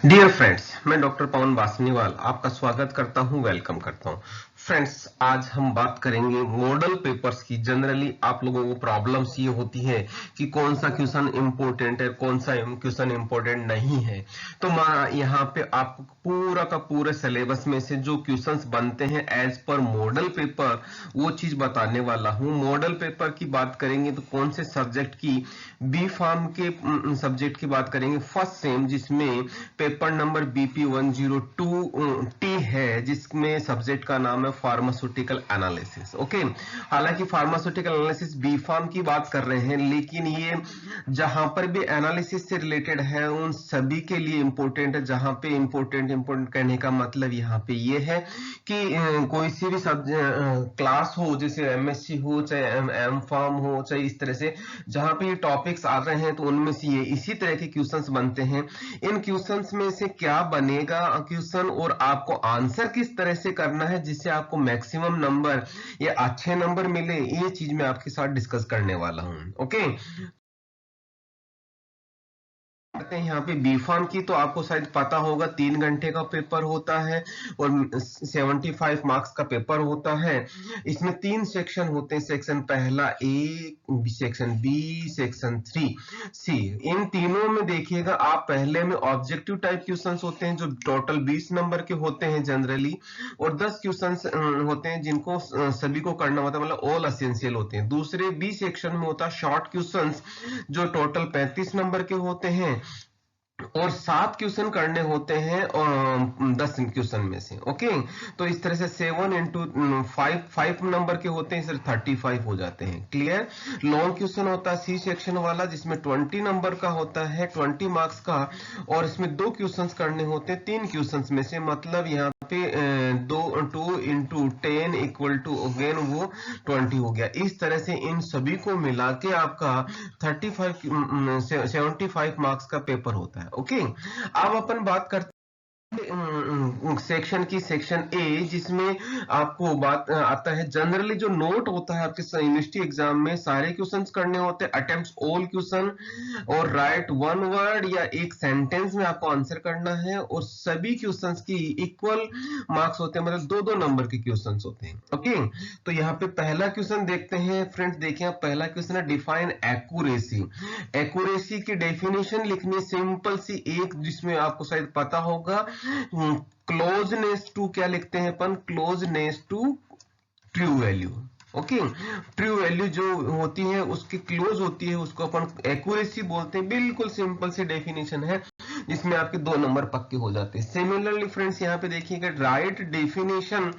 Dear friends, मैं doctor पवन वासनीवाल आपका स्वागत करता हूं, वेलकम करता हूं। फ्रेंड्स, आज हम बात करेंगे मॉडल पेपर्स की। जनरली आप लोगों को प्रॉब्लम्स ये होती है कि कौन सा क्वेश्चन इंपॉर्टेंट है, कौन सा क्वेश्चन इंपॉर्टेंट नहीं है। तो मैं यहाँ पे आपको पूरा का पूरा सिलेबस में से जो क्वेश्चंस बनते हैं एज पर मॉडल पेपर, वो चीज बताने वाला हूँ। मॉडल पेपर की बात करेंगे तो कौन से सब्जेक्ट की, बी फार्म के सब्जेक्ट की बात करेंगे, फर्स्ट सेम, जिसमें पेपर नंबर बीपी 102T है, जिसमें सब्जेक्ट का नाम है फार्मास्यूटिकल एनालिसिस। ओके, हालांकि फार्मास्यूटिकल एनालिसिस बी फार्म की बात कर रहे हैं, लेकिन ये जहां पर भी एनालिसिस से रिलेटेड है उन सभी के लिए इंपॉर्टेंट है। जहां पे इंपॉर्टेंट कहने का मतलब यहाँ पे ये है कि कोई सी भी क्लास हो, जैसे एमएससी हो, चाहे एम फार्म हो, चाहे इस तरह से जहां पे ये टॉपिक्स आ रहे हैं, तो उनमें से ये इसी तरह के क्वेश्चंस बनते हैं। इन क्वेश्चंस में से क्या बनेगा क्वेश्चन, और आपको आंसर किस तरह से करना है जिससे आपको मैक्सिमम नंबर या अच्छे नंबर मिले, ये चीज मैं आपके साथ डिस्कस करने वाला हूं। ओके, करते हैं यहाँ पे बी फार्म की। तो आपको शायद पता होगा 3 घंटे का पेपर होता है और 75 मार्क्स का पेपर होता है। इसमें 3 सेक्शन होते हैं, सेक्शन पहला ए, सेक्शन बी, सेक्शन 3 सी। इन तीनों में देखिएगा आप, पहले में ऑब्जेक्टिव टाइप क्वेश्चंस होते हैं जो टोटल 20 नंबर के होते हैं जनरली, और 10 क्वेश्चंस होते हैं जिनको सभी को करना होता है, मतलब ऑल एसेंशियल होते हैं। दूसरे बी सेक्शन में होता है शॉर्ट क्वेश्चंस जो टोटल 35 नंबर के होते हैं, और 7 क्वेश्चन करने होते हैं 10 क्वेश्चन में से। ओके, तो इस तरह से 7 इंटू 5 नंबर के होते हैं, सिर्फ 35 हो जाते हैं। क्लियर। लॉन्ग क्वेश्चन होता है सी सेक्शन वाला, जिसमें 20 नंबर का होता है, 20 मार्क्स का, और इसमें 2 क्वेश्चन करने होते हैं 3 क्वेश्चन में से। मतलब यहाँ पे 2 इंटू 10 इक्वल टू अगेन वो 20 हो गया। इस तरह से इन सभी को मिला के आपका 75 मार्क्स का पेपर होता है। ओके, अब अपन बात करते सेक्शन की, सेक्शन ए, जिसमें आपको बात आता है जनरली जो नोट होता है आपके यूनिवर्सिटी एग्जाम में, सारे क्वेश्चंस करने होते हैं, अटेम्प्ट्स ऑल क्वेश्चन, और राइट वन वर्ड या एक सेंटेंस में आपको आंसर करना है, और सभी क्वेश्चंस की इक्वल मार्क्स होते हैं, मतलब 2-2 नंबर के क्वेश्चंस होते हैं। ओके, तो यहाँ पे पहला क्वेश्चन देखते हैं फ्रेंड्स। देखिए, पहला क्वेश्चन है डिफाइन एक्यूरेसी। एक्यूरेसी की डेफिनेशन लिखनी सिंपल सी एक, जिसमें आपको शायद पता होगा, क्लोजनेस टू, क्या लिखते हैं अपन, closeness to true value. Okay, true value जो होती है उसकी क्लोज होती है, उसको अपन एक्यूरेसी बोलते हैं। बिल्कुल सिंपल सी डेफिनेशन है, जिसमें आपके 2 नंबर पक्के हो जाते हैं। सिमिलरली फ्रेंड्स, यहाँ पे देखिएगा राइट डेफिनेशन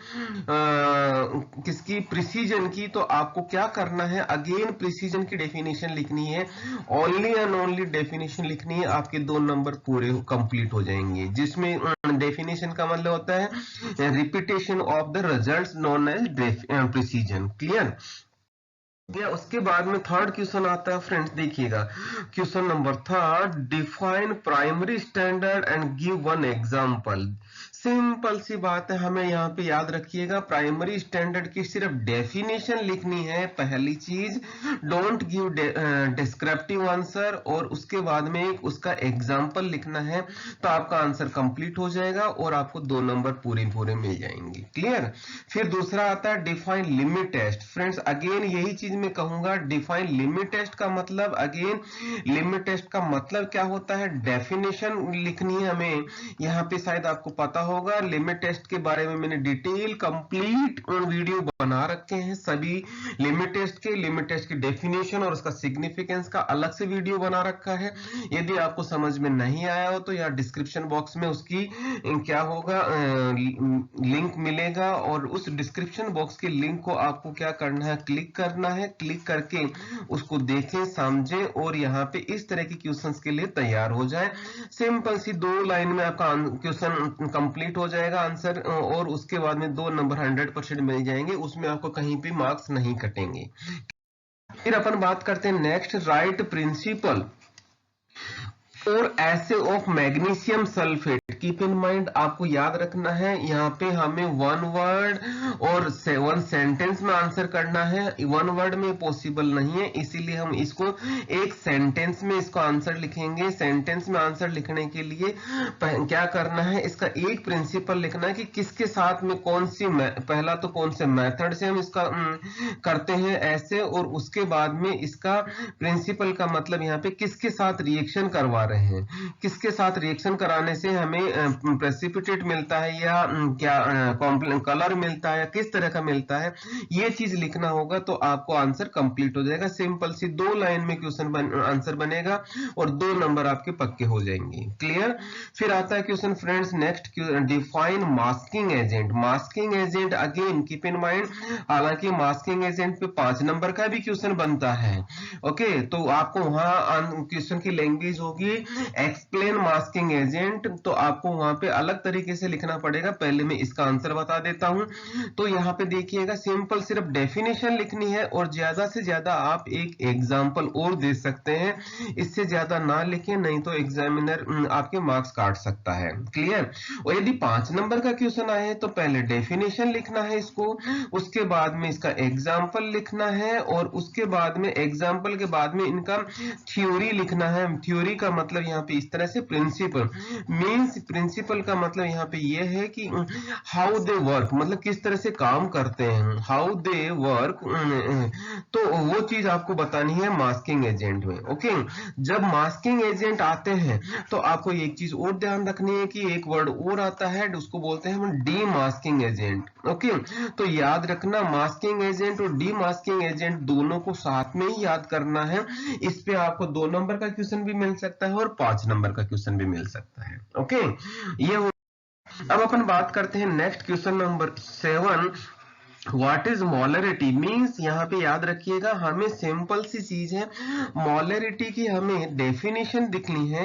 किसकी, प्रिसीजन की। तो आपको क्या करना है, अगेन प्रिसीजन की डेफिनेशन लिखनी है, ओनली एंड ओनली डेफिनेशन लिखनी है, आपके 2 नंबर पूरे कंप्लीट हो जाएंगे। जिसमें डेफिनेशन का मतलब होता है repetition of the results known as precision. Clear. या उसके बाद में थर्ड क्वेश्चन आता है फ्रेंड्स, देखिएगा question number third, define primary standard and give one example. Simple सी बात है, हमें यहाँ पे याद रखिएगा, प्राइमरी स्टैंडर्ड की सिर्फ डेफिनेशन लिखनी है, पहली चीज। डोंट गिव डिस्क्रिप्टिव आंसर, और उसके बाद में एक उसका एग्जाम्पल लिखना है, तो आपका आंसर कंप्लीट हो जाएगा और आपको 2 नंबर पूरे पूरे मिल जाएंगे। क्लियर। फिर दूसरा आता है define limit test. Friends, again यही चीज मैं कहूंगा, डिफाइन लिमिट टेस्ट का मतलब, अगेन लिमिट टेस्ट का मतलब क्या होता है, डेफिनेशन लिखनी है हमें। यहाँ पे शायद आपको पता होगा, लिमिट टेस्ट के बारे में मैंने डिटेल कंप्लीट वीडियो बना रखे हैं। सभी लिमिट टेस्ट की डेफिनेशन और उसका सिग्निफिकेंस का अलग से वीडियो बना रखा है। यदि आपको समझ में नहीं आया हो तो यहाँ डिस्क्रिप्शन बॉक्स में उसकी क्या होगा, लिंक मिलेगा, और उस डिस्क्रिप्शन बॉक्स के लिंक को आपको क्या करना है, क्लिक करना है। क्लिक करके उसको देखें, समझें, और यहाँ पे इस तरह के क्वेश्चंस के लिए तैयार हो जाए। सिंपल सी 2 लाइन में आपका क्वेश्चन कंप्लीट हो जाएगा, आंसर, और उसके बाद में 2 नंबर 100% मिल जाएंगे, उसमें आपको कहीं भी मार्क्स नहीं कटेंगे। फिर अपन बात करते हैं नेक्स्ट, राइट प्रिंसिपल। और assay of magnesium sulphate. Keep in mind, आपको याद रखना है यहाँ पे हमें वन वर्ड और वन सेंटेंस में आंसर करना है। वन वर्ड में पॉसिबल नहीं है, इसीलिए हम इसको एक सेंटेंस में इसको आंसर लिखेंगे। सेंटेंस में आंसर लिखने के लिए क्या करना है, इसका एक प्रिंसिपल लिखना है कि किसके साथ में कौन सी, पहला तो कौन से मेथड से हम इसका करते हैं ऐसे, और उसके बाद में इसका प्रिंसिपल का मतलब यहाँ पे किसके साथ रिएक्शन करवा रहे हैं, किसके साथ रिएक्शन कराने से हमें प्रेसिपिटेट मिलता है या क्या कलर मिलता है, किस तरह का मिलता है, ये चीज लिखना होगा तो आपको आंसर कंप्लीट हो जाएगा। सिंपल सी 2 लाइन में क्वेश्चन आंसर बनेगा और 2 नंबर आपके पक्के हो जाएंगे। क्लियर। फिर आता है question friends next, define masking agent. Masking agent again keep in mind, हालांकि मास्किंग एजेंट पे 5 नंबर का भी क्वेश्चन बनता है। ओके, तो आपको वहां क्वेश्चन की लैंग्वेज होगी एक्सप्लेन मास्किंग एजेंट, तो आपको वहां पे अलग तरीके से लिखना पड़ेगा। पहले मैं इसका आंसर बता देता हूं। तो यहाँ पे देखिएगा सिंपल सिर्फ डेफिनेशन लिखनी है और ज्यादा से ज्यादा आप एक एग्जांपल और दे सकते हैं, इससे ज्यादा ना लिखें, नहीं तो एग्जामिनर आपके मार्क्स काट सकता है। क्लियर। और यदि 5 नंबर का क्वेश्चन आए तो पहले डेफिनेशन लिखना है इसको, उसके बाद में इसका एग्जाम्पल लिखना है, और उसके बाद में एग्जाम्पल के बाद में इनका थ्योरी लिखना है। थ्योरी का मतलब यहाँ पे इस तरह से, प्रिंसिपल मींस, प्रिंसिपल का मतलब यहाँ पे ये है कि हाउ दे वर्क, मतलब किस तरह से काम करते हैं, हाउ दे वर्क, तो वो चीज आपको बतानी है मास्किंग एजेंट में। ओके, जब मास्किंग एजेंट आते हैं तो आपको एक चीज और ध्यान रखनी है कि एक वर्ड और आता है, उसको बोलते हैं हम डी मास्किंग एजेंट। ओके, तो याद रखना मास्किंग एजेंट और डी मास्किंग एजेंट दोनों को साथ में ही याद करना है। इस पे आपको 2 नंबर का क्वेश्चन भी मिल सकता है और 5 नंबर का क्वेश्चन भी मिल सकता है। ओके, ये हो। अब अपन बात करते हैं next question number 7। What is molarity means, यहाँ पे याद रखिएगा हमें सिंपल सी चीज है, मोलरिटी की हमें डेफिनेशन लिखनी है।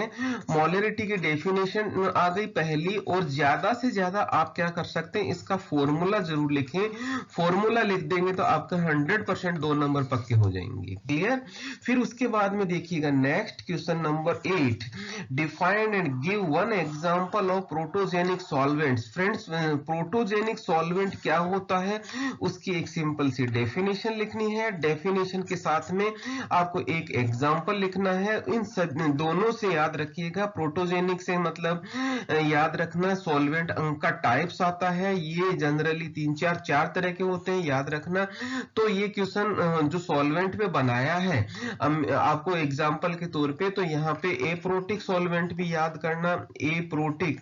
मोलरिटी की डेफिनेशन आ गई पहली, और ज्यादा से ज्यादा आप क्या कर सकते हैं, इसका फॉर्मूला जरूर लिखें। फॉर्मूला लिख देंगे तो आपका 100% 2 नंबर पक्के हो जाएंगे। क्लियर। फिर उसके बाद में देखिएगा next question number 8, define and give one example of protogenic solvents. Friends, protogenic solvent क्या होता है, उसकी एक सिंपल सी डेफिनेशन लिखनी है। डेफिनेशन के साथ में आपको एक एग्जांपल लिखना है। इन सब दोनों से याद रखिएगा, प्रोटोजेनिक से मतलब याद रखना सॉल्वेंट का टाइप्स आता है, ये जनरली 4 तरह के होते हैं, याद रखना। तो ये क्वेश्चन जो सॉल्वेंट पे बनाया है आपको एग्जांपल के तौर पे, तो यहाँ पे एप्रोटिक सॉल्वेंट भी याद करना। एप्रोटिक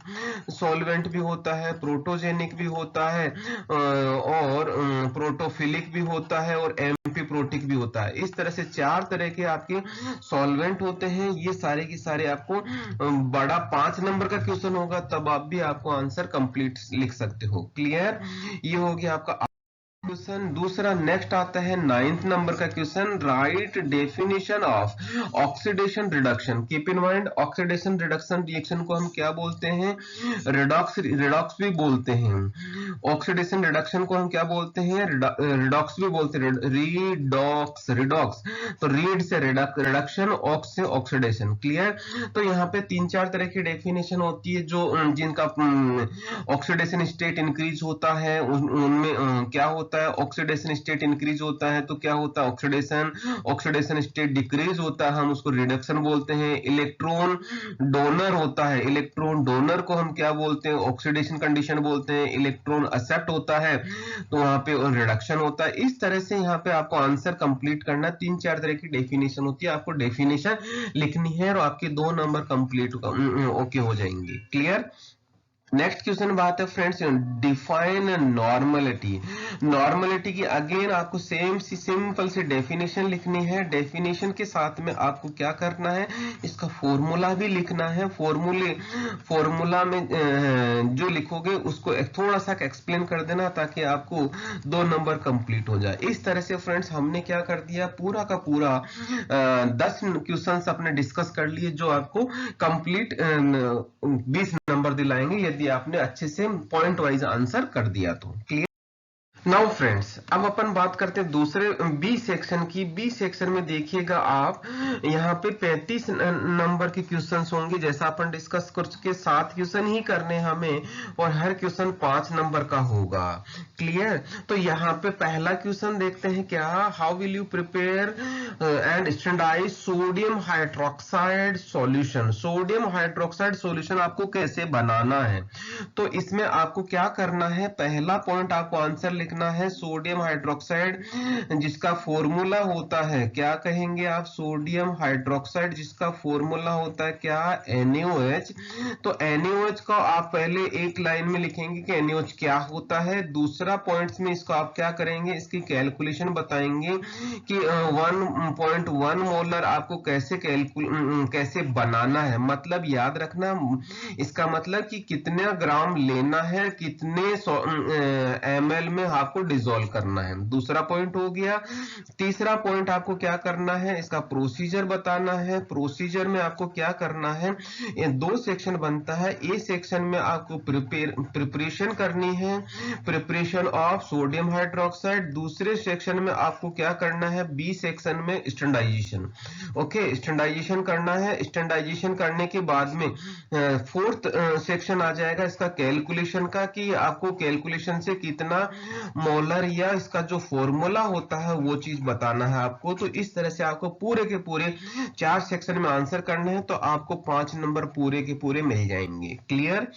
सॉल्वेंट भी होता है, प्रोटोजेनिक भी होता है, और प्रोटोफिलिक भी होता है, और एम्फीप्रोटिक भी होता है। इस तरह से 4 तरह के आपके सॉल्वेंट होते हैं। ये सारे के सारे आपको बड़ा 5 नंबर का क्वेश्चन होगा, तब आप भी आपको आंसर कंप्लीट लिख सकते हो। क्लियर। ये हो गया आपका क्वेश्चन। दूसरा नेक्स्ट आता है 9th नंबर का question, right definition of oxidation reduction. Keep in mind, oxidation reduction reaction को हम क्या बोलते हैं, रिडॉक्स, रिडॉक्स भी बोलते हैं। ऑक्सीडेशन रिडक्शन को हम क्या बोलते हैं, रिडॉक्स भी बोलते हैं, रिडॉक्स, रिडॉक्स। तो रीड से रिडक्शन, ऑक्स से ऑक्सीडेशन। क्लियर। तो यहाँ पे 3-4 तरह की डेफिनेशन होती है, जो जिनका ऑक्सीडेशन स्टेट इंक्रीज होता है उनमें क्या होता है, ऑक्सीडेशन स्टेट इंक्रीज होता है तो क्या होता है ऑक्सीडेशन, ऑक्सीडेशन स्टेट डिक्रीज होता है हम उसको रिडक्शन बोलते हैं। इलेक्ट्रॉन डोनर होता है, इलेक्ट्रॉन डोनर को हम क्या बोलते हैं, ऑक्सीडेशन कंडीशन बोलते हैं। इलेक्ट्रॉन एक्सेप्ट होता है तो वहां पे रिडक्शन होता है। इस तरह से यहाँ पे आपको आंसर कंप्लीट करना, 3-4 तरह की डेफिनेशन होती है, आपको डेफिनेशन लिखनी है और आपके 2 नंबर कंप्लीट ओके हो जाएंगे। क्लियर। नेक्स्ट क्वेश्चन बात है फ्रेंड्स, डिफाइन नॉर्मलिटी। नॉर्मलिटी की अगेन आपको सेम सी सिंपल सी डेफिनेशन लिखनी है। डेफिनेशन के साथ में आपको क्या करना है, इसका फॉर्मूला भी लिखना है। फॉर्मूला में जो लिखोगे उसको थोड़ा सा एक्सप्लेन कर देना ताकि आपको 2 नंबर कंप्लीट हो जाए। इस तरह से फ्रेंड्स हमने क्या कर दिया, पूरा का पूरा 10 क्वेश्चंस अपने डिस्कस कर लिए, जो आपको कंप्लीट 20 नंबर दिलाएंगे यदि आपने अच्छे से पॉइंट वाइज आंसर कर दिया तो। क्लियर। नाउ फ्रेंड्स, अब अपन बात करते हैं दूसरे बी सेक्शन की। बी सेक्शन में देखिएगा आप, यहाँ पे 35 नंबर के क्वेश्चंस होंगे। जैसा अपन डिस्कस कर चुके, 7 क्वेश्चन ही करने हमें, और हर क्वेश्चन 5 नंबर का होगा। क्लियर? तो यहाँ पे पहला क्वेश्चन देखते हैं क्या, how will you prepare and standardize sodium hydroxide solution. Sodium hydroxide solution आपको कैसे बनाना है? तो इसमें आपको क्या करना है, पहला पॉइंट आपको आंसर लिखना है, सोडियम हाइड्रोक्साइड जिसका फॉर्मूला होता है, क्या कहेंगे आप, सोडियम हाइड्रोक्साइड जिसका फॉर्मूला होता है क्या, NaOH। तो NaOH को आप पहले एक लाइन में लिखेंगे कि NaOH क्या होता है। दूसरा पॉइंट्स में इसको आप क्या करेंगे, इसकी कैलकुलेशन बताएंगे कि 1.1 मोलर आपको कैसे बनाना है। मतलब याद रखना, इसका मतलब कि कितना ग्राम लेना है, कितने ml में आपको डिसॉल्व करना है। दूसरा पॉइंट हो गया। तीसरा पॉइंट आपको क्या करना है, इसका प्रोसीजर बताना है। प्रोसीजर में आपको क्या करना है, ये 2 सेक्शन बनता है। ए सेक्शन में आपको प्रिपरेशन करनी है, प्रिपरेशन ऑफ सोडियम हाइड्रोक्साइड। दूसरे सेक्शन में आपको क्या करना है, बी सेक्शन में स्टैंडर्डाइजेशन। ओके, स्टैंडर्डाइजेशन करना है। स्टैंडर्डाइजेशन करने के बाद में फोर्थ सेक्शन आ जाएगा इसका कैलकुलेशन का, कि आपको कैलकुलेशन से कितना मोलर या इसका जो फॉर्मूला होता है वो चीज बताना है आपको। तो इस तरह से आपको पूरे के पूरे 4 सेक्शन में आंसर करने हैं, तो आपको 5 नंबर पूरे के पूरे मिल जाएंगे। क्लियर?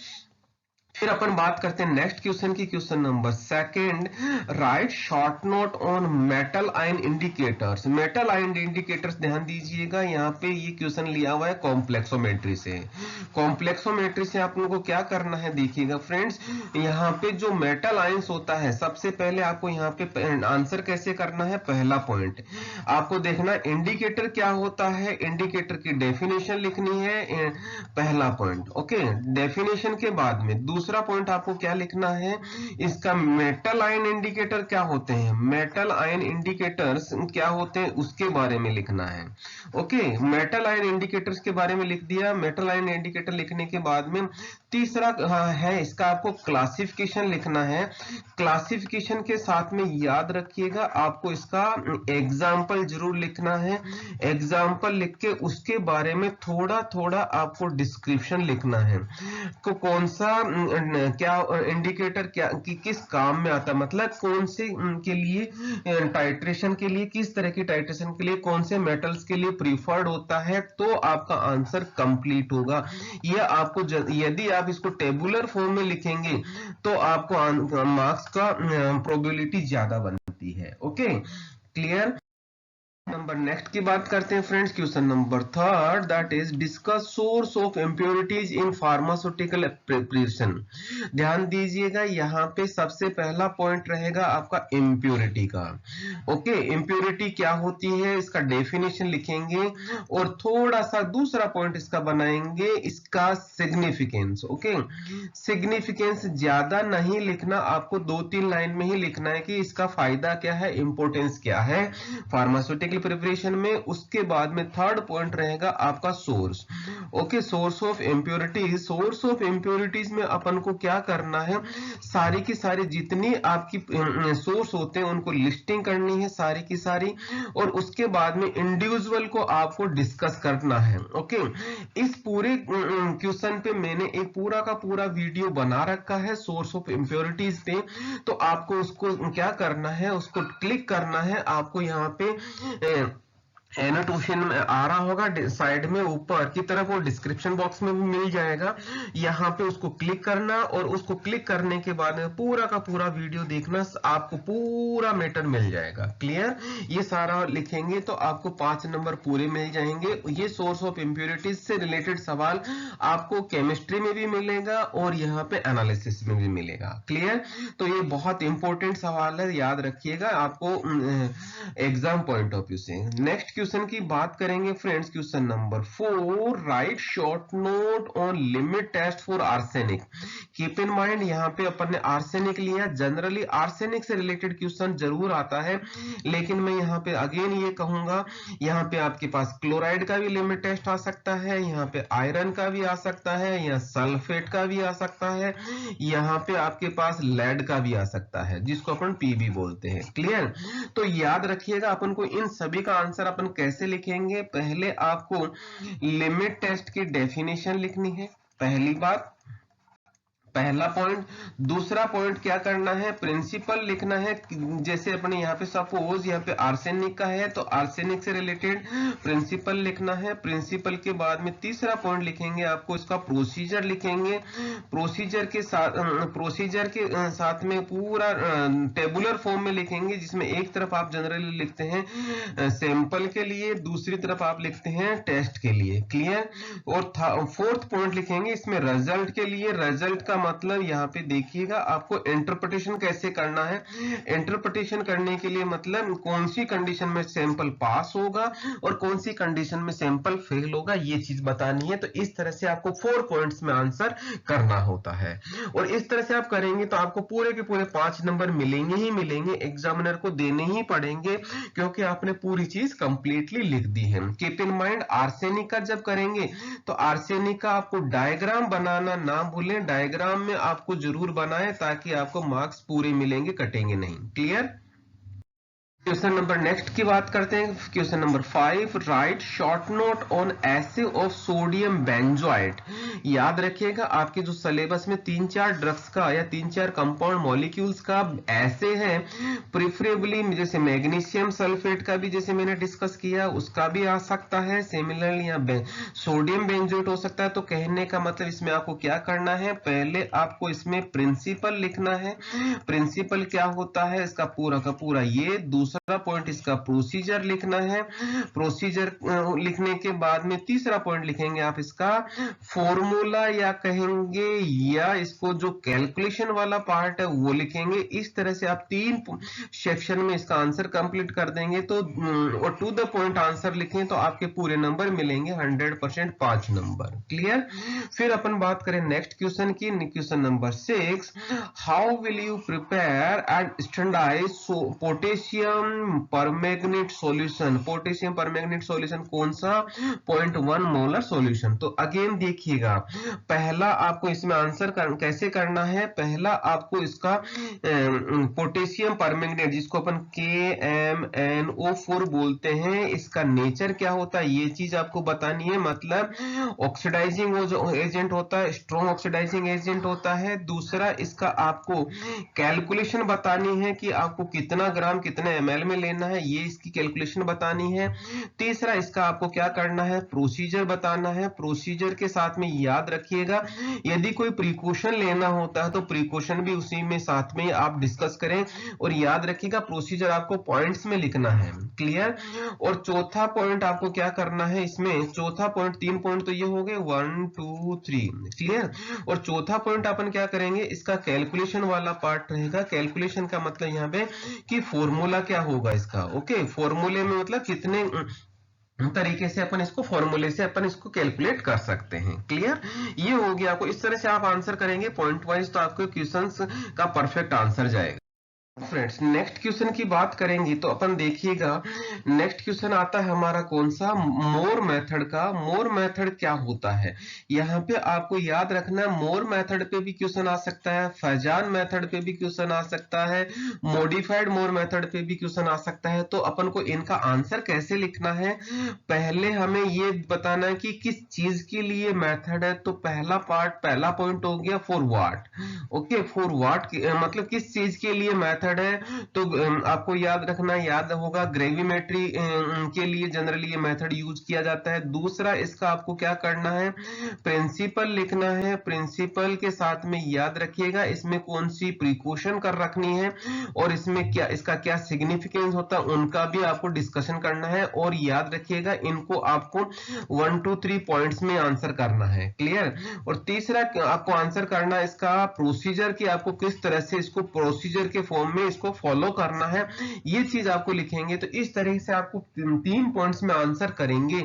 फिर अपन बात करते हैं नेक्स्ट क्वेश्चन की। Question number 2, right short note on metal ion indicators. Metal ion indicators, ध्यान दीजिएगा, यहाँ पे ये क्वेश्चन लिया हुआ है कॉम्प्लेक्सोमेट्री से। कॉम्प्लेक्सोमेट्री से आप लोगों को क्या करना है, देखिएगा फ्रेंड्स, यहाँ पे जो मेटल आयंस होता है, सबसे पहले आपको यहाँ पे आंसर कैसे करना है। पहला पॉइंट आपको देखना, इंडिकेटर क्या होता है, इंडिकेटर की डेफिनेशन लिखनी है, पहला पॉइंट। ओके, डेफिनेशन के बाद में दूसरा पॉइंट आपको क्या लिखना है, इसका मेटल आयन इंडिकेटर क्या होते हैं, मेटल आयन इंडिकेटर्स क्या होते हैं उसके बारे में लिखना है। ओके, मेटल आयन इंडिकेटर्स के बारे में लिख दिया। मेटल आयन इंडिकेटर लिखने के बाद में तीसरा है, इसका आपको क्लासिफिकेशन लिखना है। क्लासिफिकेशन के साथ में याद रखिएगा आपको इसका एग्जाम्पल जरूर लिखना है। एग्जाम्पल लिख के उसके बारे में थोड़ा थोड़ा आपको डिस्क्रिप्शन लिखना है, को कौन सा क्या इंडिकेटर क्या किस काम में आता है, मतलब कौन से के लिए टाइट्रेशन के लिए, किस तरह की टाइट्रेशन के लिए कौन से मेटल्स के लिए प्रीफर्ड होता है, तो आपका आंसर कंप्लीट होगा। यह आपको यदि आप इसको टेबुलर फॉर्म में लिखेंगे तो आपको मार्क्स का प्रोबेबिलिटी ज्यादा बनती है। Okay, clear? नंबर नेक्स्ट की बात करते हैं friends. Question number 3, that is discuss source of impurities in pharmaceutical preparation. ध्यान दीजिएगा, यहाँ पे सबसे पहला पॉइंट रहेगा आपका इम्प्योरिटी का। ओके, इम्प्योरिटी क्या होती है, इसका डेफिनेशन लिखेंगे, और थोड़ा सा दूसरा पॉइंट इसका बनाएंगे, इसका सिग्निफिकेंस। ओके, सिग्निफिकेंस ज्यादा नहीं लिखना, आपको 2-3 लाइन में ही लिखना है कि इसका फायदा क्या है, इंपोर्टेंस क्या है फार्मास्यूटिकल प्रिपरेशन में। उसके बाद में थर्ड पॉइंट रहेगा आपका source. Okay, source of impurities. Source of impurities में अपन को क्या करना है, सारी की सारी जितनी आपकी सोर्स होते हैं उनको लिस्टिंग करनी है सारी की सारी, और उसके बाद में इंडिविजुअल को आपको डिस्कस करना है। ओके, इस पूरे क्वेश्चन पे मैंने एक पूरा का पूरा वीडियो बना रखा है सोर्स ऑफ इम्प्योरिटीज पे, तो आपको उसको क्या करना है, उसको क्लिक करना है। आपको यहाँ पे एनोटेशन में आ रहा होगा साइड में ऊपर की तरफ, और डिस्क्रिप्शन बॉक्स में भी मिल जाएगा। यहाँ पे उसको क्लिक करना, और उसको क्लिक करने के बाद पूरा का पूरा वीडियो देखना, आपको पूरा मैटर मिल जाएगा। क्लियर? ये सारा लिखेंगे तो आपको 5 नंबर पूरे मिल जाएंगे। ये सोर्स ऑफ इम्प्योरिटीज से रिलेटेड सवाल आपको केमिस्ट्री में भी मिलेगा और यहाँ पे एनालिसिस में भी मिलेगा। क्लियर? तो ये बहुत इंपॉर्टेंट सवाल है, याद रखिएगा आपको एग्जाम पॉइंट ऑफ व्यू से। नेक्स्ट क्वेश्चन की बात करेंगे friends, question number 4, write short note on limit test for arsenic. Keep in mind यहाँ पे अपन ने आर्सेनिक लिया, जनरली आर्सेनिक से रिलेटेड क्वेश्चन जरूर आता है, लेकिन मैं यहाँ पे अगेन ये कहूंगा, यहाँ पे आपके पास क्लोराइड का भी लिमिट टेस्ट आ सकता है, यहाँ पे आयरन का भी आ सकता है, यहाँ सल्फेट का भी आ सकता है, यहाँ पे आपके पास लेड का भी आ सकता है, जिसको अपन पीबी बोलते हैं। क्लियर? तो याद रखिएगा अपन को इन सभी का आंसर अपन कैसे लिखेंगे। पहले आपको लिमिट टेस्ट की डेफिनेशन लिखनी है, पहली बात, पहला पॉइंट। दूसरा पॉइंट क्या करना है, प्रिंसिपल लिखना है। जैसे अपने यहाँ पे सपोज यहाँ पे आर्सेनिक का है तो आर्सेनिक से रिलेटेड प्रिंसिपल लिखना है। प्रिंसिपल के बाद में तीसरा पॉइंट लिखेंगे, आपको इसका प्रोसीजर लिखेंगे। प्रोसीजर के साथ में पूरा टेबुलर फॉर्म में लिखेंगे, जिसमें एक तरफ आप जनरली लिखते हैं सैंपल के लिए, दूसरी तरफ आप लिखते हैं टेस्ट के लिए। क्लियर? और फोर्थ पॉइंट लिखेंगे इसमें रिजल्ट के लिए। रिजल्ट का मतलब यहाँ पे देखिएगा आपको इंटरप्रिटेशन कैसे करना है। इंटरप्रिटेशन करने के लिए मतलब कौन सी कंडीशन में सैंपल पास होगा और कौन सी कंडीशन में सैंपल फेल होगा, ये चीज बतानी है। तो इस तरह से आपको 4 पॉइंट्स में आंसर करना होता है, और इस तरह से आप करेंगे तो आपको पूरे के पूरे 5 नंबर मिलेंगे ही मिलेंगे, एग्जामिनर को देने ही पड़ेंगे, क्योंकि आपने पूरी चीज कंप्लीटली लिख दी है। कीप इन माइंड, आर्सेनिक का जब करेंगे तो आर्सेनिक का आपको डायग्राम बनाना ना भूलें, डायग्राम में आपको जरूर बनाएं ताकि आपको मार्क्स पूरे मिलेंगे, कटेंगे नहीं। क्लियर? क्वेश्चन नंबर नेक्स्ट की बात करते हैं। Question number 5, right short note on essay of sodium benzoate. याद रखिएगा आपके जो सिलेबस में 3-4 ड्रग्स का या 3-4 कंपाउंड मॉलिक्यूल्स का ऐसे है, प्रिफरेबली जैसे मैग्नीशियम सल्फेट का भी जैसे मैंने डिस्कस किया उसका भी आ सकता है, सिमिलरली यहाँ सोडियम बेंजोएट हो सकता है। तो कहने का मतलब इसमें आपको क्या करना है, पहले आपको इसमें प्रिंसिपल लिखना है। प्रिंसिपल क्या होता है इसका पूरा का पूरा ये। दूसरा पॉइंट इसका प्रोसीजर लिखना है। प्रोसीजर लिखने के बाद में तीसरा पॉइंट लिखेंगे आप इसका फॉर्मूला, या कहेंगे या इसको जो कैलकुलेशन वाला पार्ट है वो लिखेंगे। इस तरह से आप 3 सेक्शन में इसका आंसर कंप्लीट कर देंगे तो और टू द पॉइंट आंसर लिखें तो आपके पूरे नंबर मिलेंगे 100%, 5 नंबर। क्लियर? फिर अपन बात करें नेक्स्ट क्वेश्चन की। Question number 6, how will you prepare and standardize potassium permanganate solution. Potassium permanganate solution कौन सा, 0.1 मोलर सॉल्यूशन। तो अगेन देखिएगा, पहला आपको इसमें आंसर कैसे करना है। पहला आपको इसका पोटेशियम परमैंगनेट, जिसको अपन KMnO4 बोलते हैं, इसका नेचर क्या होता है ये चीज आपको बतानी है। मतलब ऑक्सीडाइजिंग एजेंट होता है, स्ट्रॉन्ग ऑक्सीडाइजिंग एजेंट होता है। दूसरा इसका आपको कैलकुलेशन बतानी है कि आपको कितना ग्राम कितने ml में लेना है, ये इसकी कैलकुलेशन बतानी है। तीसरा इसका आपको क्या करना है, प्रोसीजर बताना है। प्रोसीजर के साथ में याद रखिएगा यदि कोई प्रिकॉशन लेना होता है तो प्रिकॉशन भी उसी में साथ में आप डिस्कस करें, और याद रखिएगा प्रोसीजर आपको पॉइंट्स में लिखना है। क्लियर? और चौथा पॉइंट आपको क्या करना है इसमें, चौथा पॉइंट, 3 पॉइंट तो ये हो गए 1 2 3। क्लियर? और चौथा पॉइंट अपन क्या करेंगे, इसका कैलकुलेशन वाला पार्ट रहेगा। कैलकुलेशन का मतलब यहाँ पे कि फॉर्मूला क्या होगा इसका। ओके, फॉर्मूले में मतलब कितने तरीके से अपन इसको फॉर्मूले से अपन इसको कैलकुलेट कर सकते हैं। क्लियर? ये हो गया। आपको इस तरह से आप आंसर करेंगे पॉइंट वाइज तो आपके क्वेश्चंस का परफेक्ट आंसर जाएगा। फ्रेंड्स नेक्स्ट क्वेश्चन की बात करेंगे तो अपन देखिएगा नेक्स्ट क्वेश्चन आता है हमारा कौन सा, मोर मेथड का। मोर मेथड क्या होता है, यहाँ पे आपको याद रखना मोर मेथड पे भी क्वेश्चन आ सकता है, फैजान मेथड पे भी क्वेश्चन आ सकता है, मॉडिफाइड मोर मेथड पे भी क्वेश्चन आ सकता है। तो अपन को इनका आंसर कैसे लिखना है, पहले हमें ये बताना है कि किस चीज के लिए मेथड है। तो पहला पॉइंट हो गया for what. Okay, for what मतलब किस चीज के लिए मेथड है। तो आपको याद रखना, याद होगा ग्रेविमेट्री के लिए जनरली ये मेथड यूज किया जाता है। दूसरा इसका आपको क्या करना है, प्रिंसिपल लिखना है। प्रिंसिपल के साथ में याद रखिएगा इसमें कौन सी प्रिकॉशन कर रखनी है और इसमें क्या, इसका क्या सिग्निफिकेंस होता है, उनका भी आपको डिस्कशन करना है। और याद रखिएगा इनको आपको 1 2 3 पॉइंट्स में आंसर करना है। क्लियर? और तीसरा आपको आंसर करना है इसका प्रोसीजर की, आपको किस तरह से इसको प्रोसीजर के फॉर्म हमें इसको फॉलो करना है, ये चीज आपको लिखेंगे। तो इस तरह से आपको 3 पॉइंट्स में आंसर करेंगे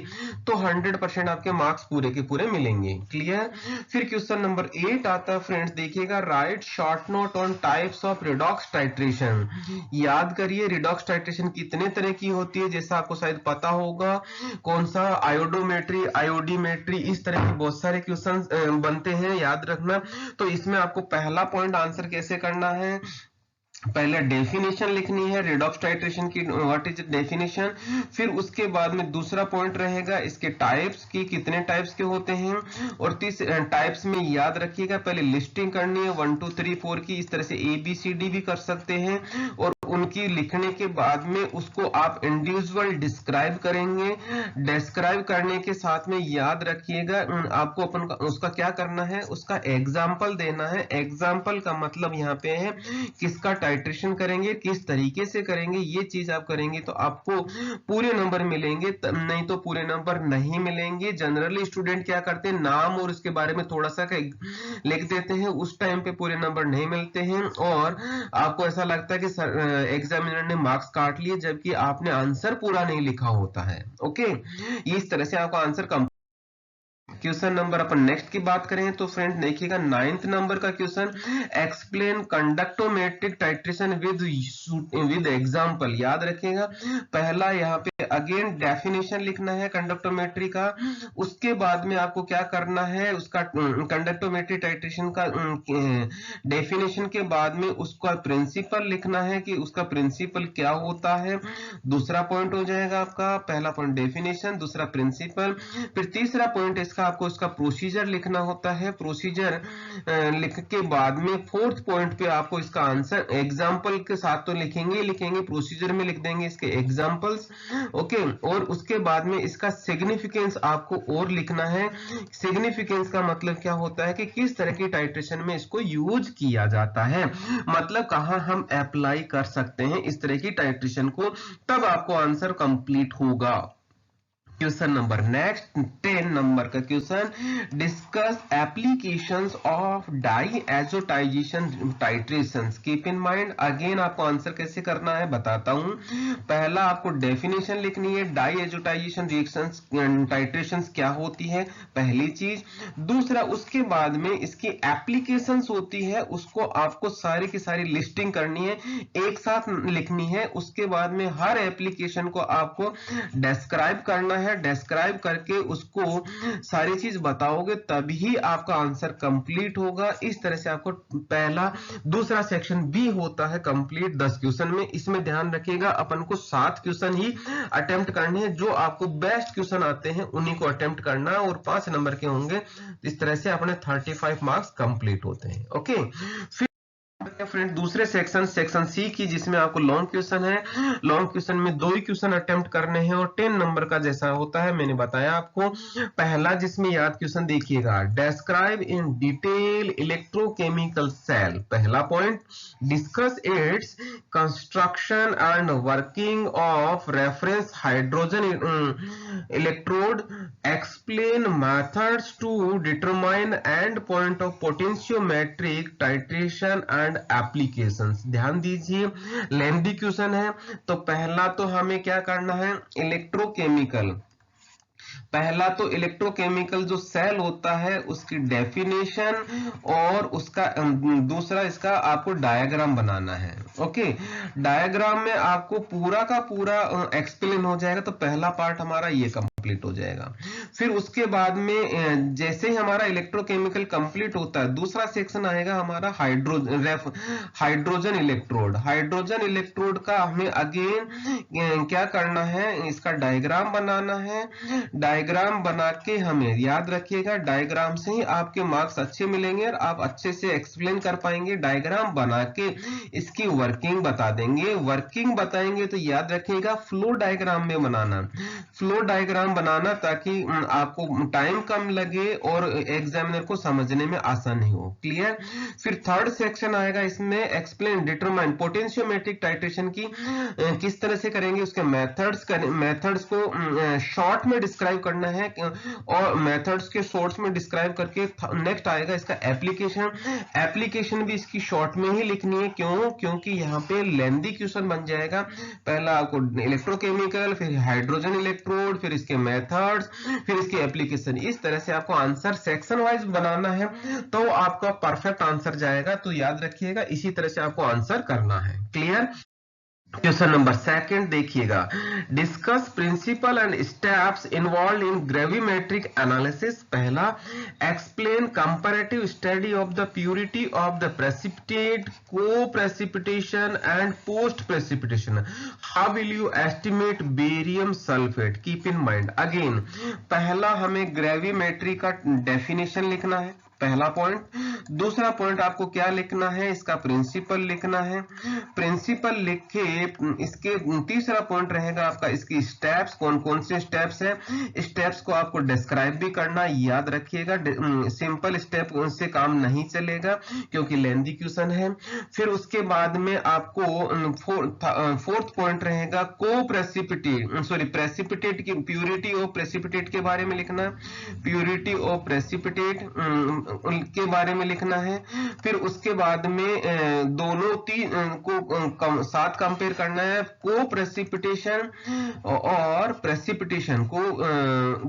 तो 100% आपके मार्क्स पूरे के पूरे मिलेंगे। क्लियर। फिर क्वेश्चन नंबर 8 आता है फ्रेंड्स, देखिएगा, right short note on types of redox titration. याद करिए रिडॉक्स टाइट्रेशन कितने तरह की होती है, जैसा आपको शायद पता होगा, कौन सा, आयोडोमेट्री, आयोडीमेट्री, इस तरह के बहुत सारे क्वेश्चन बनते हैं, याद रखना। तो इसमें आपको पहला पॉइंट आंसर कैसे करना है, पहले डेफिनेशन लिखनी है रिडॉक्स टाइट्रेशन की, व्हाट इज डेफिनेशन। फिर उसके बाद में दूसरा पॉइंट रहेगा इसके टाइप्स की, कितने टाइप्स के होते हैं। और टाइप्स में याद रखिएगा पहले लिस्टिंग करनी है 1 2 3 4 की, इस तरह से ABCD भी कर सकते हैं। और उनकी लिखने के बाद में उसको आप इंडिविजुअल डिस्क्राइब करेंगे। डिस्क्राइब करने के साथ में याद रखिएगा आपको उसका क्या करना है, उसका एग्जाम्पल देना है। एग्जाम्पल का मतलब यहाँ पे है किसका टाइट्रेशन करेंगे, किस तरीके से करेंगे, ये चीज आप करेंगे तो आपको पूरे नंबर मिलेंगे, नहीं तो पूरे नंबर नहीं मिलेंगे। जनरली स्टूडेंट क्या करते हैं, नाम और इसके बारे में थोड़ा सा लिख देते हैं, उस टाइम पे पूरे नंबर नहीं मिलते हैं और आपको ऐसा लगता है कि एग्जामिनर ने मार्क्स काट लिए, जबकि आपने आंसर पूरा नहीं लिखा होता है। ओके, इस तरह से आपका आंसर कम। क्वेश्चन नंबर अपन नेक्स्ट की बात करें तो फ्रेंड देखिएगा 9th नंबर का question, explain conductometric titration with example. याद रखिएगा पहला यहाँ पे अगेन डेफिनेशन लिखना है कंडक्टोमेट्री का, उसके बाद में आपको क्या करना है, उसका कंडक्टोमेट्री टाइट्रेशन का डेफिनेशन के बाद में उसका प्रिंसिपल लिखना है कि उसका प्रिंसिपल क्या होता है। दूसरा पॉइंट हो जाएगा आपका, पहला पॉइंट डेफिनेशन, दूसरा प्रिंसिपल, फिर तीसरा पॉइंट इसका आपको इसका प्रोसीजर लिखना होता है। प्रोसीजर लिख के बाद में फोर्थ पॉइंट पे आपको इसका आंसर एग्जांपल के साथ तो लिखेंगे, प्रोसीजर में लिख देंगे इसके एग्जांपल्स। ओके, और उसके बाद में इसका सिग्निफिकेंस आपको और लिखना है। सिग्निफिकेंस का मतलब क्या होता है कि किस तरह की टाइट्रेशन में इसको यूज किया जाता है, मतलब कहां हम अप्लाई कर सकते हैं इस तरह की टाइट्रेशन को, तब आपको आंसर कंप्लीट होगा। क्वेश्चन नंबर नेक्स्ट 10 नंबर का question, discuss applications of diazotization titrations. Keep in mind again आपको आंसर कैसे करना है बताता हूं। पहला आपको डेफिनेशन लिखनी है, डाईएजोटाइजेशन रिएक्शंस टाइट्रेशंस क्या होती है, पहली चीज। दूसरा उसके बाद में इसकी एप्लीकेशंस होती है, उसको आपको सारी की सारी लिस्टिंग करनी है, एक साथ लिखनी है। उसके बाद में हर एप्लीकेशन को आपको डिस्क्राइब करना है, डिस्क्राइब करके उसको सारी चीज बताओगे तभी आपका आंसर कंप्लीट होगा। इस तरह से आपको पहला दूसरा सेक्शन भी होता है कंप्लीट 10 क्वेश्चन में। इसमें ध्यान रखिएगा अपन को 7 क्वेश्चन ही अटेम्प्ट करने हैं, जो आपको बेस्ट क्वेश्चन आते हैं उन्हीं को अटेम्प्ट करना है और 5 नंबर के होंगे। इस तरह से अपने 35 मार्क्स कंप्लीट होते हैं। ओके, फ्रेंड दूसरे सेक्शन सी की, जिसमें आपको लॉन्ग क्वेश्चन है। लॉन्ग क्वेश्चन में 2 ही क्वेश्चन अटेम्प्ट करने हैं और 10 नंबर का जैसा होता है मैंने बताया आपको। पहला जिसमें याद क्वेश्चन देखिएगा, describe in detail electrochemical cell. पहला point, discuss its construction and working of reference hydrogen electrode, explain methods to determine end point of potentiometric titration and applications. ध्यान दीजिए लेंथी क्वेश्चन है, तो पहला तो हमें क्या करना है, इलेक्ट्रोकेमिकल। पहला तो इलेक्ट्रोकेमिकल जो सेल होता है उसकी डेफिनेशन और उसका दूसरा इसका आपको डायग्राम बनाना है। ओके, डायग्राम में आपको पूरा का पूरा एक्सप्लेन हो जाएगा, तो पहला पार्ट हमारा ये कंप्लीट हो जाएगा। फिर उसके बाद में जैसे ही हमारा इलेक्ट्रोकेमिकल कंप्लीट होता है, दूसरा सेक्शन आएगा हमारा हाइड्रोजन इलेक्ट्रोड। हाइड्रोजन इलेक्ट्रोड का हमें अगेन क्या करना है, इसका डायग्राम बनाना है। डायग्राम बना के हमें याद रखिएगा, डायग्राम से ही आपके मार्क्स अच्छे मिलेंगे और आप अच्छे से एक्सप्लेन कर पाएंगे। डायग्राम बना के इसकी वर्किंग बता देंगे, वर्किंग बताएंगे तो याद रखिएगा फ्लो डायग्राम में बनाना। फ्लो डायग्राम डायग्राम बनाना ताकि आपको टाइम कम लगे और एग्जामिनर को समझने में आसानी हो। क्लियर। फिर थर्ड सेक्शन आएगा, इसमें एक्सप्लेन डिटरमाइन पोटेंशियोमेट्रिक टाइट्रेशन की किस तरह से करेंगे, उसके मेथड्स को शॉर्ट में डिस्क्राइब करना है और मेथड्स के शॉर्ट्स में डिस्क्राइब करके नेक्स्ट आएगा इसका एप्लीकेशन भी इसकी शॉर्ट में ही लिखनी है। क्यों? क्योंकि यहाँ पे लेंदी क्वेश्चन बन जाएगा। पहला आपको इलेक्ट्रोकेमिकल, फिर हाइड्रोजन इलेक्ट्रोड, फिर इसके मेथड्स, फिर इसके एप्लीकेशन। इस तरह से आपको आंसर सेक्शन वाइज बनाना है तो आपका परफेक्ट आंसर जाएगा। तो याद रखिएगा इसी तरह से आपको आंसर करना है। क्लियर। क्वेश्चन नंबर सेकंड देखिएगा, discuss principle and steps involve in gravimetric analysis. पहला, explain comparative study of the purity of the precipitate, coprecipitation and post precipitation. How will you estimate barium sulphate. Keep in mind again, पहला हमें gravimetry का definition लिखना है, पहला point. दूसरा point आपको क्या लिखना है, इसका प्रिंसिपल लिखना है। प्रिंसिपल लिख के इसके तीसरा पॉइंट रहेगा आपका इसकी स्टेप्स, कौन कौन से स्टेप्स हैं, स्टेप्स को आपको डिस्क्राइब भी करना। याद रखिएगा सिंपल स्टेप से काम नहीं चलेगा क्योंकि लेंदी क्वेश्चन है। फिर उसके बाद में आपको फोर्थ पॉइंट रहेगा को प्रेसिपिटेट की प्यूरिटी ऑफ प्रेसिपिटेट के बारे में लिखना, प्यूरिटी ऑफ प्रेसिपिटेट उनके बारे में लिखना है। फिर उसके बाद में दोनों तीन को साथ कंपेयर करना है, को प्रेसिपिटेशन और प्रेसिपिटेशन को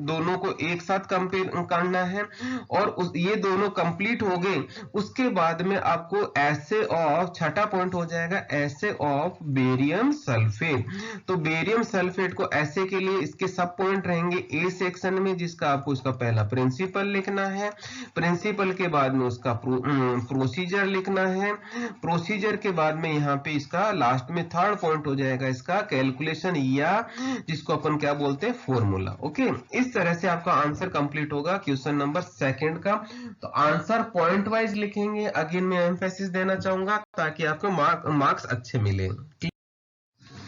दोनों को एक साथ कंपेयर करना है। और ये दोनों कंप्लीट हो गए उसके बाद में आपको एसे ऑफ, छठा पॉइंट हो जाएगा एसे ऑफ बेरियम सल्फेट। तो बेरियम सल्फेट को ऐसे के लिए इसके सब पॉइंट रहेंगे ए सेक्शन में, जिसका आपको इसका पहला प्रिंसिपल लिखना है, प्रिंसिपल के बाद में उसका प्रोसीजर लिखना है, प्रोसीजर के बाद में यहाँ पे इसका लास्ट में थर्ड पॉइंट हो जाएगा इसका कैलकुलेशन या जिसको अपन क्या बोलते हैं फॉर्मूला। ओके, इस तरह से आपका आंसर कंप्लीट होगा क्वेश्चन नंबर सेकंड का। तो आंसर पॉइंट वाइज लिखेंगे। अगेन मैं एम्फेसिस देना चाहूंगा ताकि आपको मार्क्स अच्छे मिले।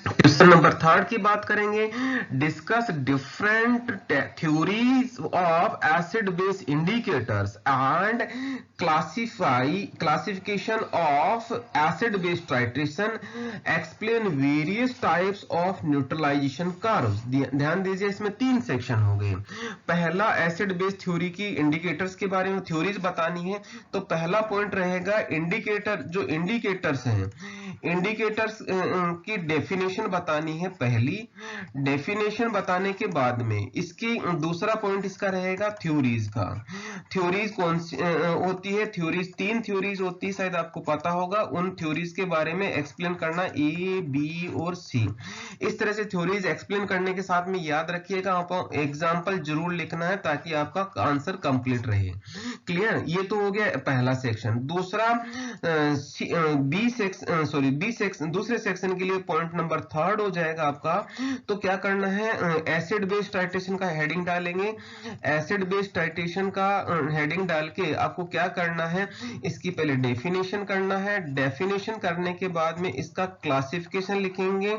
क्वेश्चन नंबर थर्ड की बात करेंगे, discuss different theories of acid base indicators and classification of acid base titration, explain various types of neutralization curves. ध्यान दीजिए इसमें तीन सेक्शन हो गए। पहला एसिड बेस थ्योरी की इंडिकेटर्स के बारे में थ्योरीज बतानी है। तो पहला पॉइंट रहेगा इंडिकेटर, जो इंडिकेटर्स हैं इंडिकेटर्स की डेफिनेशन बतानी है। पहली डेफिनेशन बताने के बाद में इसकी दूसरा पॉइंट इसका रहेगा थ्योरीज का। थ्योरीज कौन सी होती है, थ्योरीज तीन थ्योरीज होती है, शायद आपको पता होगा। उन थ्योरीज के बारे में एक्सप्लेन करना ए, बी और सी। इस तरह से थ्योरीज एक्सप्लेन करने के साथ में याद रखिएगा आपको एग्जाम्पल जरूर लिखना है ताकि आपका आंसर कंप्लीट रहे। क्लियर। ये तो हो गया पहला सेक्शन। दूसरा दूसरे सेक्शन के लिए पॉइंट नंबर थर्ड हो जाएगा आपका। तो क्या करना है, एसिड बेस टाइट्रेशन का हेडिंग डालेंगे। एसिड बेस टाइट्रेशन का हेडिंग डाल के आपको क्या करना है, इसकी पहले डेफिनेशन करना है। डेफिनेशन करने के बाद में इसका क्लासिफिकेशन लिखेंगे।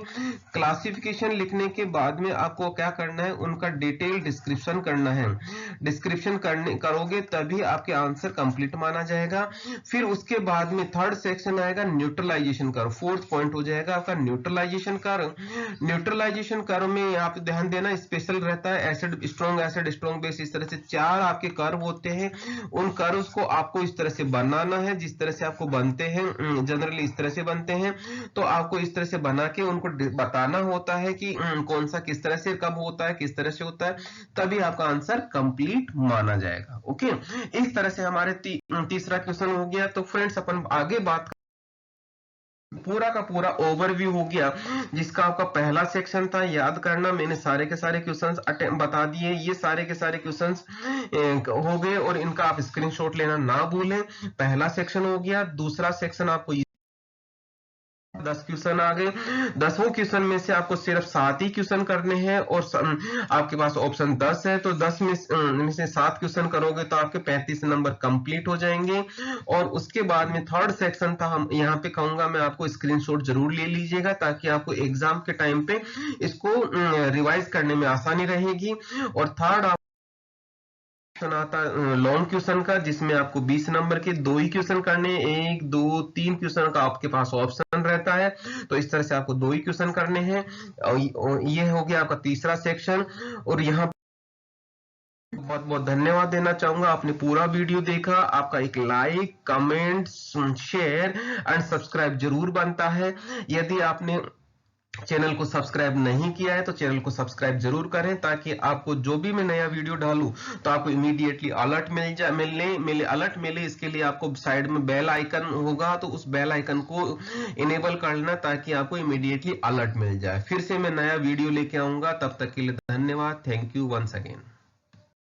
क्लासिफिकेशन लिखने के बाद में आपको क्या करना है, उनका डिटेल डिस्क्रिप्शन करना है। डिस्क्रिप्शन करोगे तभी आपके आंसर कंप्लीट माना जाएगा। फिर उसके बाद में थर्ड सेक्शन आएगा न्यूट्रलाइजेशन कर्व। फोर्थ पॉइंट हो जाएगा आपका न्यूट्रलाइजेशन कर्व। न्यूट्रलाइजेशन कर्व में आप ध्यान देना स्पेशल रहता है, एसिड स्ट्रॉन्ग बेस, इस तरह से चार आपके कर्व होते हैं। उन कर्व्स को आपको इस तरह से बनाना है जिस तरह से आपको बनते हैं, जनरली इस तरह से बनते हैं। तो आपको इस तरह से बना के उनको बताना होता है कि कौन सा किस तरह से कब होता है, किस तरह से होता है, तभी आपका आंसर कंप्लीट माना जाएगा। ओके, इस तरह से हमारे तीसरा क्वेश्चन हो गया। तो फ्रेंड्स अपन आगे बात पूरा का पूरा ओवरव्यू हो गया जिसका आपका पहला सेक्शन था। याद करना, मैंने सारे के सारे क्वेश्चंस बता दिए। ये सारे के सारे क्वेश्चंस हो गए और इनका आप स्क्रीनशॉट लेना ना भूलें। पहला सेक्शन हो गया। दूसरा सेक्शन आपको 10 क्वेश्चन आ गए। 10 क्वेश्चन में से आपको सिर्फ 7 ही क्वेश्चन करने हैं और आपके पास ऑप्शन 10 है, तो 10 में से 7 क्वेश्चन करोगे तो आपके 35 नंबर कंप्लीट हो जाएंगे। और उसके बाद में थर्ड सेक्शन था, हम यहाँ पे कहूंगा मैं आपको स्क्रीनशॉट जरूर ले लीजिएगा ताकि आपको एग्जाम के टाइम पे इसको रिवाइज करने में आसानी रहेगी। और थर्ड आता लॉन्ग क्वेश्चन का, जिसमें आपको 20 नंबर के 2 ही क्वेश्चन करने, 1 2 3 क्वेश्चन का आपके पास ऑप्शन रहता है, तो इस तरह से आपको 2 ही क्वेश्चन करने हैं। ये हो गया आपका तीसरा सेक्शन। और यहाँ बहुत बहुत धन्यवाद देना चाहूंगा, आपने पूरा वीडियो देखा। आपका एक like, comment, share and subscribe जरूर बनता है। यदि आपने चैनल को सब्सक्राइब नहीं किया है तो चैनल को सब्सक्राइब जरूर करें ताकि आपको जो भी मैं नया वीडियो डालूं तो आपको इमीडिएटली अलर्ट अलर्ट मिले। इसके लिए आपको साइड में बेल आइकन होगा, तो उस बेल आइकन को इनेबल कर लेना ताकि आपको इमीडिएटली अलर्ट मिल जाए। फिर से मैं नया वीडियो लेके आऊंगा, तब तक के लिए धन्यवाद। Thank you once again.